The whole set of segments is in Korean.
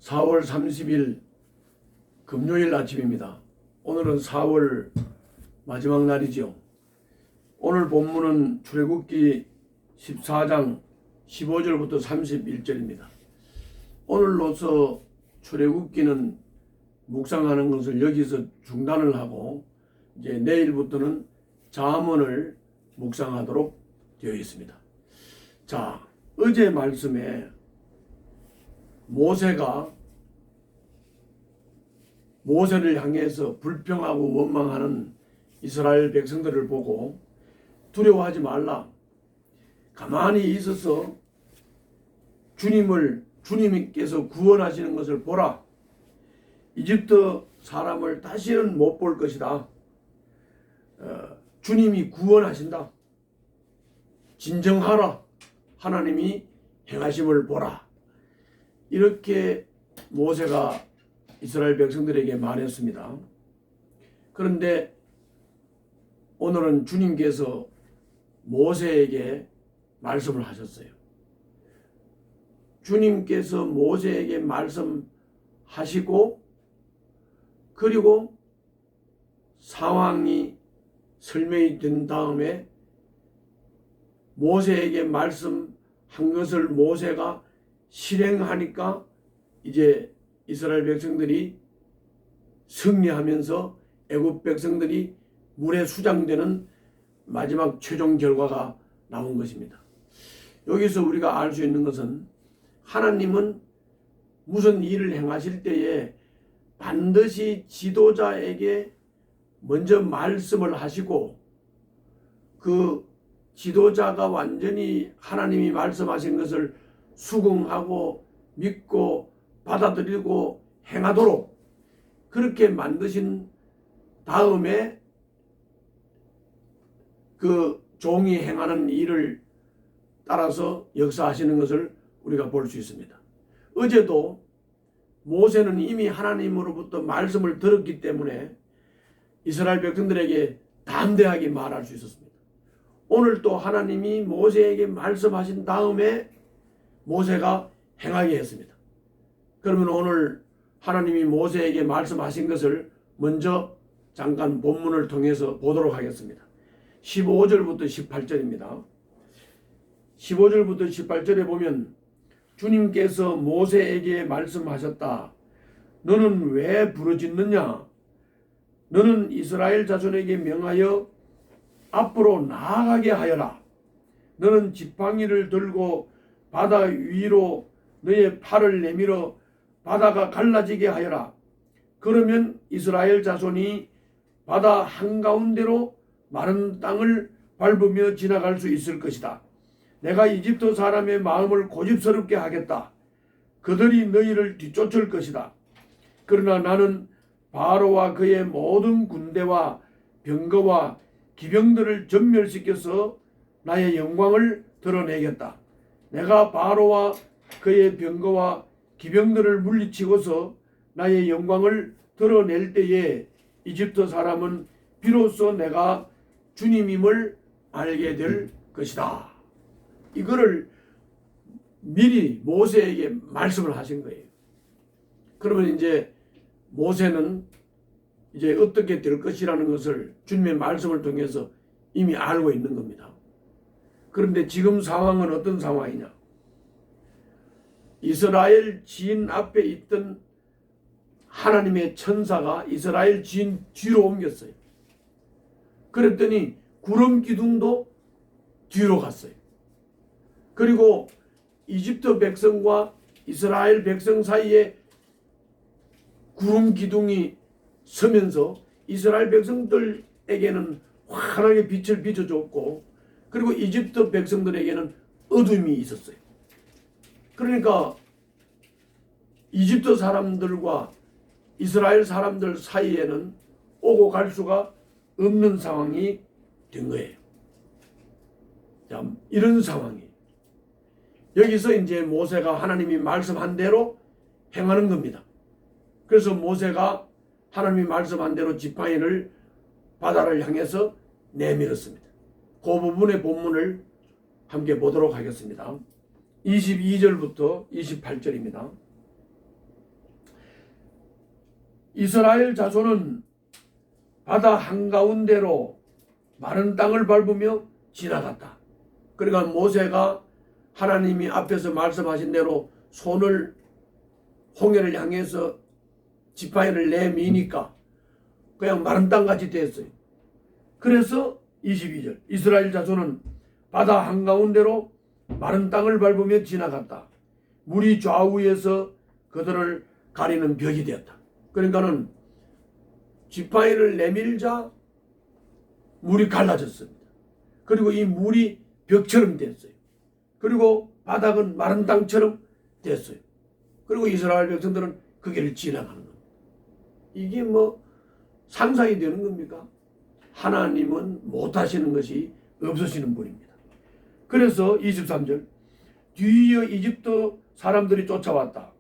4월 30일 금요일 아침입니다. 오늘은 4월 마지막 날이죠. 오늘 본문은 출애굽기 14장 15절부터 31절입니다. 오늘로서 출애굽기는 묵상하는 것을 여기서 중단을 하고 이제 내일부터는 잠언을 묵상하도록 되어 있습니다. 자, 어제 말씀에 모세를 향해서 불평하고 원망하는 이스라엘 백성들을 보고 두려워하지 말라. 가만히 있어서 주님께서 구원하시는 것을 보라. 이집트 사람을 다시는 못 볼 것이다. 주님이 구원하신다. 진정하라. 하나님이 행하심을 보라. 이렇게 모세가 이스라엘 백성들에게 말했습니다. 그런데 오늘은 주님께서 모세에게 말씀을 하셨어요. 주님께서 모세에게 말씀하시고 그리고 상황이 설명이 된 다음에 모세에게 말씀한 것을 모세가 실행하니까 이제 이스라엘 백성들이 승리하면서 애굽 백성들이 물에 수장되는 마지막 최종 결과가 나온 것입니다. 여기서 우리가 알 수 있는 것은 하나님은 무슨 일을 행하실 때에 반드시 지도자에게 먼저 말씀을 하시고 그 지도자가 완전히 하나님이 말씀하신 것을 수긍하고 믿고 받아들이고 행하도록 그렇게 만드신 다음에 그 종이 행하는 일을 따라서 역사하시는 것을 우리가 볼 수 있습니다. 어제도 모세는 이미 하나님으로부터 말씀을 들었기 때문에 이스라엘 백성들에게 담대하게 말할 수 있었습니다. 오늘 또 하나님이 모세에게 말씀하신 다음에 모세가 행하게 했습니다. 그러면 오늘 하나님이 모세에게 말씀하신 것을 먼저 잠깐 본문을 통해서 보도록 하겠습니다. 15절부터 18절입니다. 15절부터 18절에 보면 주님께서 모세에게 말씀하셨다. 너는 왜 부르짖느냐? 너는 이스라엘 자손에게 명하여 앞으로 나아가게 하여라. 너는 지팡이를 들고 바다 위로 너의 팔을 내밀어 바다가 갈라지게 하여라. 그러면 이스라엘 자손이 바다 한가운데로 마른 땅을 밟으며 지나갈 수 있을 것이다. 내가 이집트 사람의 마음을 고집스럽게 하겠다. 그들이 너희를 뒤쫓을 것이다. 그러나 나는 바로와 그의 모든 군대와 병거와 기병들을 전멸시켜서 나의 영광을 드러내겠다. 내가 바로와 그의 병거와 기병들을 물리치고서 나의 영광을 드러낼 때에 이집트 사람은 비로소 내가 주님임을 알게 될 것이다. 이거를 미리 모세에게 말씀을 하신 거예요. 그러면 이제 모세는 이제 어떻게 될 것이라는 것을 주님의 말씀을 통해서 이미 알고 있는 겁니다. 그런데 지금 상황은 어떤 상황이냐? 이스라엘 지인 앞에 있던 하나님의 천사가 이스라엘 지인 뒤로 옮겼어요. 그랬더니 구름 기둥도 뒤로 갔어요. 그리고 이집트 백성과 이스라엘 백성 사이에 구름 기둥이 서면서 이스라엘 백성들에게는 환하게 빛을 비춰줬고 그리고 이집트 백성들에게는 어둠이 있었어요. 그러니까 이집트 사람들과 이스라엘 사람들 사이에는 오고 갈 수가 없는 상황이 된 거예요. 자, 이런 상황이 여기서 이제 모세가 하나님이 말씀한 대로 행하는 겁니다. 그래서 모세가 하나님이 말씀한 대로 지팡이를 바다를 향해서 내밀었습니다. 그 부분의 본문을 함께 보도록 하겠습니다. 22절부터 28절입니다. 이스라엘 자손은 바다 한가운데로 마른 땅을 밟으며 지나갔다. 그러니까 모세가 하나님이 앞에서 말씀하신 대로 손을 홍해를 향해서 지팡이를 내미니까 그냥 마른 땅같이 됐어요. 그래서 22절 이스라엘 자손은 바다 한가운데로 마른 땅을 밟으며 지나갔다. 물이 좌우에서 그들을 가리는 벽이 되었다. 그러니까는 지팡이를 내밀자 물이 갈라졌습니다. 그리고 이 물이 벽처럼 됐어요. 그리고 바닥은 마른 땅처럼 됐어요. 그리고 이스라엘 백성들은 그 길을 지나가는 겁니다. 이게 뭐 상상이 되는 겁니까? 하나님은 못하시는 것이 없으시는 분입니다. 그래서 23절 뒤이어 이집트 사람들이 쫓아왔다.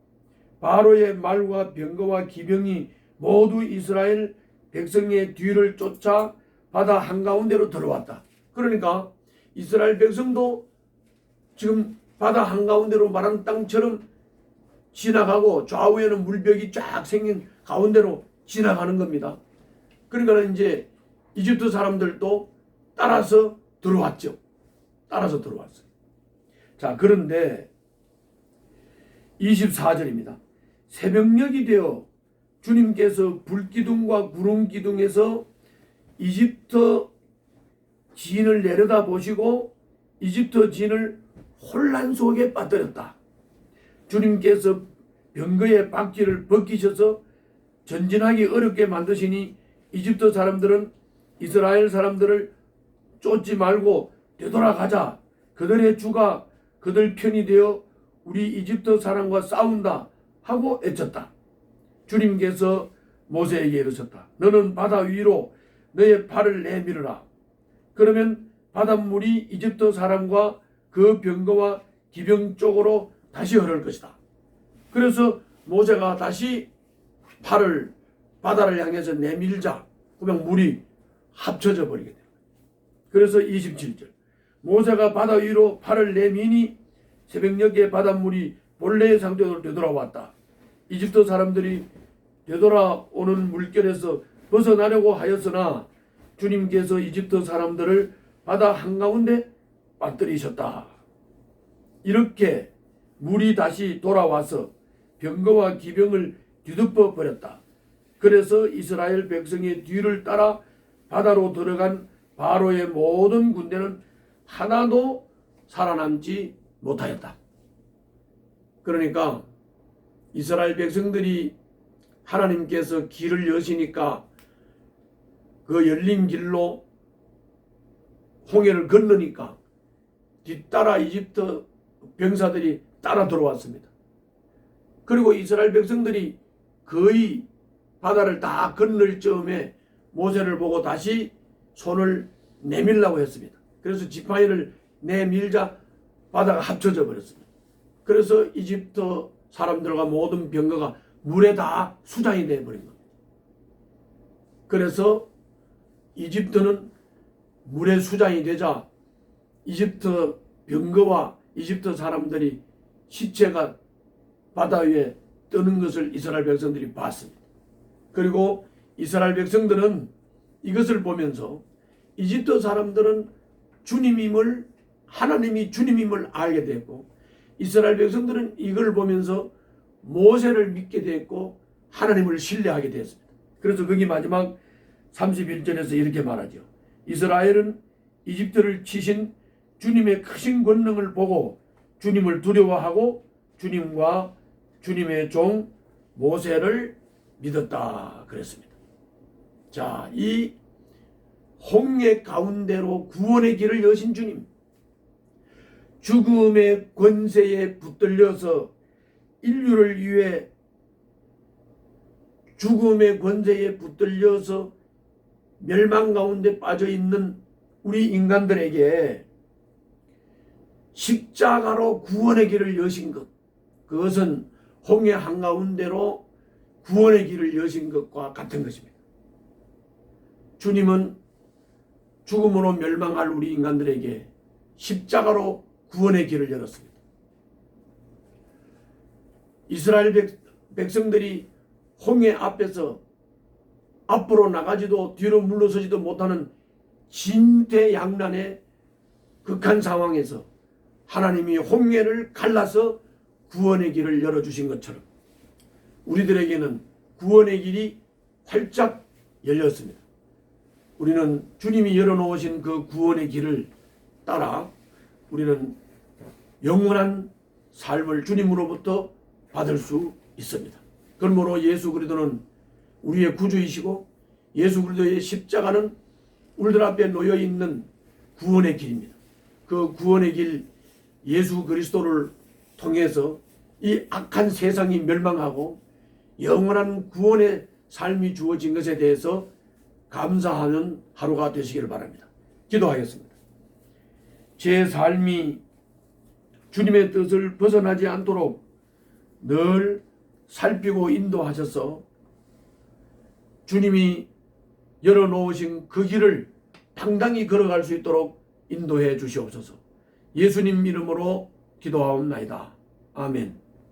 바로의 말과 병거와 기병이 모두 이스라엘 백성의 뒤를 쫓아 바다 한가운데로 들어왔다. 그러니까 이스라엘 백성도 지금 바다 한가운데로 마른 땅처럼 지나가고 좌우에는 물벽이 쫙 생긴 가운데로 지나가는 겁니다. 그러니까 이제 이집트 사람들도 따라서 들어왔죠. 따라서 들어왔어요. 자, 그런데 24절입니다. 새벽녘이 되어 주님께서 불기둥과 구름기둥에서 이집트 진을 내려다 보시고 이집트 진을 혼란 속에 빠뜨렸다. 주님께서 병거의 바퀴를 벗기셔서 전진하기 어렵게 만드시니 이집트 사람들은 이스라엘 사람들을 쫓지 말고 되돌아가자. 그들의 주가 그들 편이 되어 우리 이집트 사람과 싸운다 하고 외쳤다. 주님께서 모세에게 이르셨다. 너는 바다 위로 너의 팔을 내밀어라. 그러면 바닷물이 이집트 사람과 그 병거와 기병 쪽으로 다시 흐를 것이다. 그래서 모세가 다시 팔을 바다를 향해서 내밀자. 그러면 물이 합쳐져 버리게 됩니다. 그래서 27절 모세가 바다 위로 팔을 내미니 새벽녘에 바닷물이 본래의 상태로 되돌아왔다. 이집트 사람들이 되돌아오는 물결에서 벗어나려고 하였으나 주님께서 이집트 사람들을 바다 한가운데 빠뜨리셨다. 이렇게 물이 다시 돌아와서 병거와 기병을 뒤덮어 버렸다. 그래서 이스라엘 백성의 뒤를 따라 바다로 들어간 바로의 모든 군대는 하나도 살아남지 못하였다. 그러니까 이스라엘 백성들이 하나님께서 길을 여시니까 그 열린 길로 홍해를 건너니까 뒤따라 이집트 병사들이 따라 들어왔습니다. 그리고 이스라엘 백성들이 거의 바다를 다 건널 즈음에 모세를 보고 다시 손을 내밀라고 했습니다. 그래서 지팡이를 내밀자 바다가 합쳐져 버렸습니다. 그래서 이집트 사람들과 모든 병거가 물에 다 수장이 되어버린 겁니다. 그래서 이집트는 물에 수장이 되자 이집트 병거와 이집트 사람들이 시체가 바다 위에 뜨는 것을 이스라엘 백성들이 봤습니다. 그리고 이스라엘 백성들은 이것을 보면서 이집트 사람들은 주님임을 하나님이 주님임을 알게 됐고 이스라엘 백성들은 이걸 보면서 모세를 믿게 됐고 하나님을 신뢰하게 됐습니다. 그래서 거기 마지막 31절에서 이렇게 말하죠. 이스라엘은 이집트를 치신 주님의 크신 권능을 보고 주님을 두려워하고 주님과 주님의 종 모세를 믿었다 그랬습니다. 자, 이 홍해 가운데로 구원의 길을 여신 주님, 죽음의 권세에 붙들려서 인류를 위해 죽음의 권세에 붙들려서 멸망 가운데 빠져 있는 우리 인간들에게 십자가로 구원의 길을 여신 것, 그것은 홍해 한가운데로 구원의 길을 여신 것과 같은 것입니다. 주님은 죽음으로 멸망할 우리 인간들에게 십자가로 구원의 길을 열었습니다. 이스라엘 백성들이 홍해 앞에서 앞으로 나가지도 뒤로 물러서지도 못하는 진퇴양난의 극한 상황에서 하나님이 홍해를 갈라서 구원의 길을 열어주신 것처럼 우리들에게는 구원의 길이 활짝 열렸습니다. 우리는 주님이 열어놓으신 그 구원의 길을 따라 우리는 영원한 삶을 주님으로부터 받을 수 있습니다. 그러므로 예수 그리스도는 우리의 구주이시고 예수 그리스도의 십자가는 우리들 앞에 놓여 있는 구원의 길입니다. 그 구원의 길 예수 그리스도를 통해서 이 악한 세상이 멸망하고 영원한 구원의 삶이 주어진 것에 대해서 감사하는 하루가 되시기를 바랍니다. 기도하겠습니다. 제 삶이 주님의 뜻을 벗어나지 않도록 늘 살피고 인도하셔서 주님이 열어놓으신 그 길을 당당히 걸어갈 수 있도록 인도해 주시옵소서. 예수님 이름으로 기도하옵나이다. 아멘.